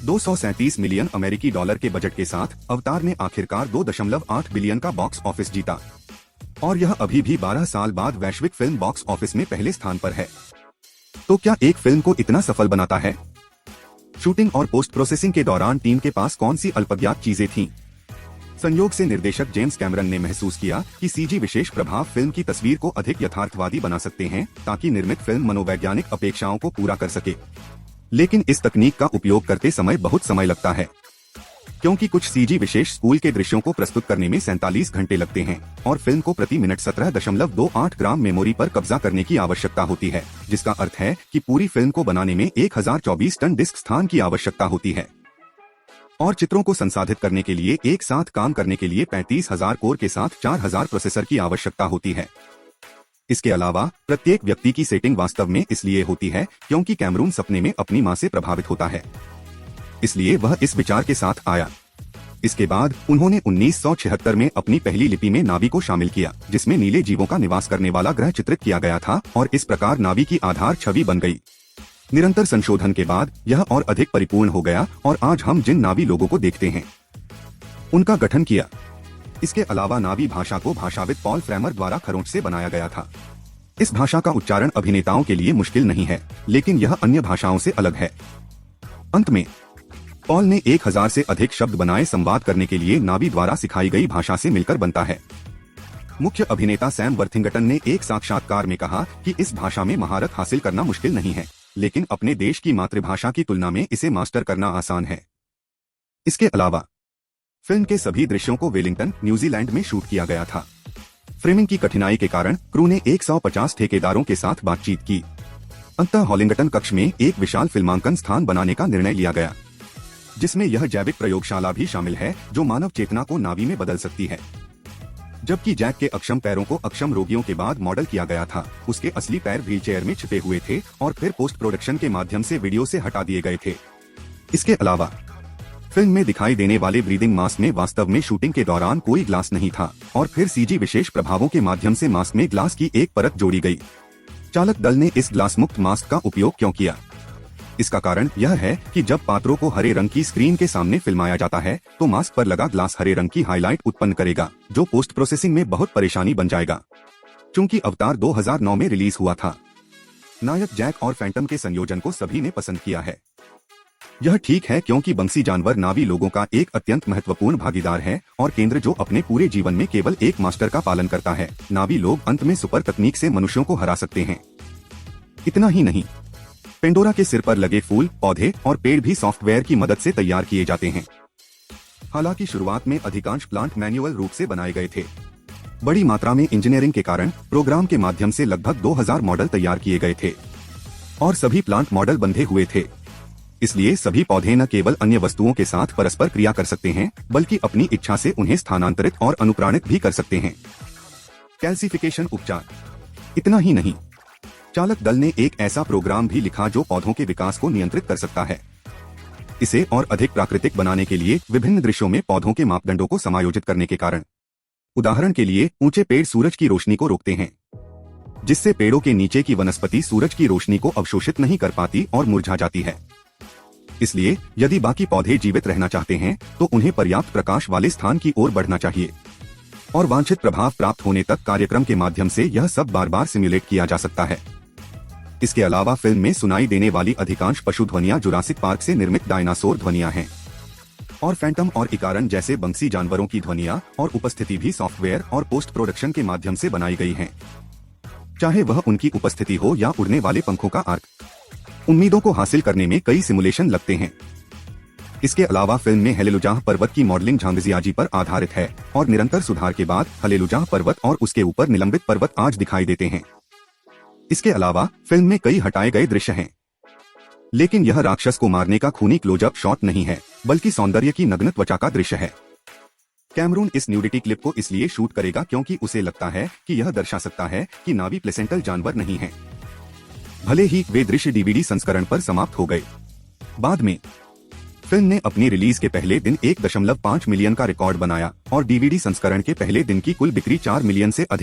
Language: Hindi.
237 मिलियन अमेरिकी डॉलर के बजट के साथ अवतार ने आखिरकार 2.8 बिलियन का बॉक्स ऑफिस जीता और यह अभी भी 12 साल बाद वैश्विक फिल्म बॉक्स ऑफिस में पहले स्थान पर है। तो क्या एक फिल्म को इतना सफल बनाता है? शूटिंग और पोस्ट प्रोसेसिंग के दौरान टीम के पास कौन सी अल्पज्ञात चीजें थीं? संयोग से निर्देशक जेम्स कैमरन ने महसूस किया कि सीजी विशेष प्रभाव फिल्म की तस्वीर को अधिक यथार्थवादी बना सकते हैं ताकि निर्मित फिल्म मनोवैज्ञानिक अपेक्षाओं को पूरा कर सके। लेकिन इस तकनीक का उपयोग करते समय बहुत समय लगता है, क्योंकि कुछ सीजी विशेष स्कूल के दृश्यों को प्रस्तुत करने में 47 घंटे लगते हैं और फिल्म को प्रति मिनट 17.28 ग्राम मेमोरी पर कब्जा करने की आवश्यकता होती है, जिसका अर्थ है कि पूरी फिल्म को बनाने में 1024 टन डिस्क स्थान की आवश्यकता होती है और चित्रों को संसाधित करने के लिए एक साथ काम करने के लिए 35,000 कोर के साथ 4,000 प्रोसेसर की आवश्यकता होती है। इसके अलावा प्रत्येक व्यक्ति की सेटिंग वास्तव में इसलिए होती है क्योंकि कैमरून सपने में अपनी मां से प्रभावित होता है, इसलिए वह इस विचार के साथ आया। इसके बाद उन्होंने 1976 में अपनी पहली लिपि में नावी को शामिल किया, जिसमें नीले जीवों का निवास करने वाला ग्रह चित्रित किया गया था और इस प्रकार नावी की आधार छवि बन गई। निरंतर संशोधन के बाद यह और अधिक परिपूर्ण हो गया और आज हम जिन नावी लोगों को देखते हैं उनका गठन किया। इसके अलावा नावी भाषा को भाषाविद पॉल फ्रेमर द्वारा खरोंच से बनाया गया था। इस भाषा का उच्चारण अभिनेताओं के लिए मुश्किल नहीं है, लेकिन यह अन्य भाषाओं से अलग है। अंत में पॉल ने 1000 से अधिक शब्द बनाए संवाद करने के लिए नावी द्वारा सिखाई गई भाषा से मिलकर बनता है। मुख्य अभिनेता सैम वर्थिंगटन ने एक साक्षात्कार में कहा कि इस भाषा में महारत हासिल करना मुश्किल नहीं है, लेकिन अपने देश की मातृभाषा की तुलना में इसे मास्टर करना आसान है। इसके अलावा फिल्म के सभी दृश्यों को वेलिंगटन, न्यूजीलैंड में शूट किया गया था। फ्रेमिंग की कठिनाई के कारण क्रू ने 150 ठेकेदारों के साथ बातचीत की। अंततः हॉलिंगटन कक्ष में एक विशाल फिल्मांकन स्थान बनाने का निर्णय लिया गया, जिसमें यह जैविक प्रयोगशाला भी शामिल है जो मानव चेतना को नावी में बदल सकती है। जबकि जैक के अक्षम पैरों को अक्षम रोगियों के बाद मॉडल किया गया था, उसके असली पैर व्हीलचेयर में छिपे हुए थे और फिर पोस्ट प्रोडक्शन के माध्यम से वीडियो से हटा दिए गए थे। इसके अलावा फिल्म में दिखाई देने वाले ब्रीदिंग मास्क में वास्तव में शूटिंग के दौरान कोई ग्लास नहीं था और फिर सीजी विशेष प्रभावों के माध्यम से मास्क में ग्लास की एक परत जोड़ी गई। चालक दल ने इस ग्लास मुक्त मास्क का उपयोग क्यों किया? इसका कारण यह है कि जब पात्रों को हरे रंग की स्क्रीन के सामने फिल्माया जाता है तो मास्क पर लगा ग्लास हरे रंग की हाईलाइट उत्पन्न करेगा, जो पोस्ट प्रोसेसिंग में बहुत परेशानी बन जाएगा। चूंकि अवतार 2009 में रिलीज हुआ था, नायक जैक और फैंटम के संयोजन को सभी ने पसंद किया है। यह ठीक है क्योंकि बंसी जानवर नावी लोगों का एक अत्यंत महत्वपूर्ण भागीदार है और केंद्र जो अपने पूरे जीवन में केवल एक मास्टर का पालन करता है। नावी लोग अंत में सुपर तकनीक से मनुष्यों को हरा सकते हैं। इतना ही नहीं, पेंडोरा के सिर पर लगे फूल, पौधे और पेड़ भी सॉफ्टवेयर की मदद से तैयार किए जाते हैं। हालांकि शुरुआत में अधिकांश प्लांट मैन्युअल रूप से बनाए गए थे। बड़ी मात्रा में इंजीनियरिंग के कारण प्रोग्राम के माध्यम से लगभग 2000 मॉडल तैयार किए गए थे और सभी प्लांट मॉडल बंधे हुए थे। इसलिए सभी पौधे न केवल अन्य वस्तुओं के साथ परस्पर क्रिया कर सकते हैं, बल्कि अपनी इच्छा से उन्हें स्थानांतरित और अनुप्राणित भी कर सकते हैं। कैल्सिफिकेशन उपचार। इतना ही नहीं, चालक दल ने एक ऐसा प्रोग्राम भी लिखा जो पौधों के विकास को नियंत्रित कर सकता है। इसे और अधिक प्राकृतिक बनाने के लिए विभिन्न दृश्यों में पौधों के मापदंडों को समायोजित करने के कारण, उदाहरण के लिए ऊंचे पेड़ सूरज की रोशनी को रोकते हैं, जिससे पेड़ों के नीचे की वनस्पति सूरज की रोशनी को अवशोषित नहीं कर पाती और मुरझा जाती है। इसलिए यदि बाकी पौधे जीवित रहना चाहते हैं तो उन्हें पर्याप्त प्रकाश वाले स्थान की ओर बढ़ना चाहिए और वांछित प्रभाव प्राप्त होने तक कार्यक्रम के माध्यम से यह सब बार बार सिम्युलेट किया जा सकता है। इसके अलावा फिल्म में सुनाई देने वाली अधिकांश पशु ध्वनियां जुरासिक पार्क से निर्मित डायनासोर ध्वनियां हैं और फैंटम और इकारन जैसे बंसी जानवरों की ध्वनियां और उपस्थिति भी सॉफ्टवेयर और पोस्ट प्रोडक्शन के माध्यम से बनाई गई हैं, चाहे वह उनकी उपस्थिति हो या उड़ने वाले पंखों का आर्क। उम्मीदों को हासिल करने में कई सिमुलेशन लगते हैं। इसके अलावा फिल्म में हेलेलुजाह पर्वत की मॉडलिंग झांगजियाजी पर आधारित है और निरंतर सुधार के बाद हेलेलुजाह पर्वत और उसके ऊपर निलंबित पर्वत आज दिखाई देते हैं। इसके अलावा फिल्म में कई हटाए गए दृश्य हैं, लेकिन यह राक्षस को मारने का खूनी क्लोजअप शॉट नहीं है, बल्कि सौंदर्य की नग्न त्वचा का दृश्य है। कैमरून इस न्यूडिटी क्लिप को इसलिए शूट करेगा क्योंकि उसे लगता है कि यह दर्शा सकता है कि नावी प्लेसेंटल जानवर नहीं है। भले ही वे दृश्य डीवीडी संस्करण पर समाप्त हो गए। बाद में फिल्म ने अपनी रिलीज के पहले दिन 1.5 मिलियन का रिकॉर्ड बनाया और डीवीडी संस्करण के पहले दिन की कुल बिक्री 4 मिलियन से अधिक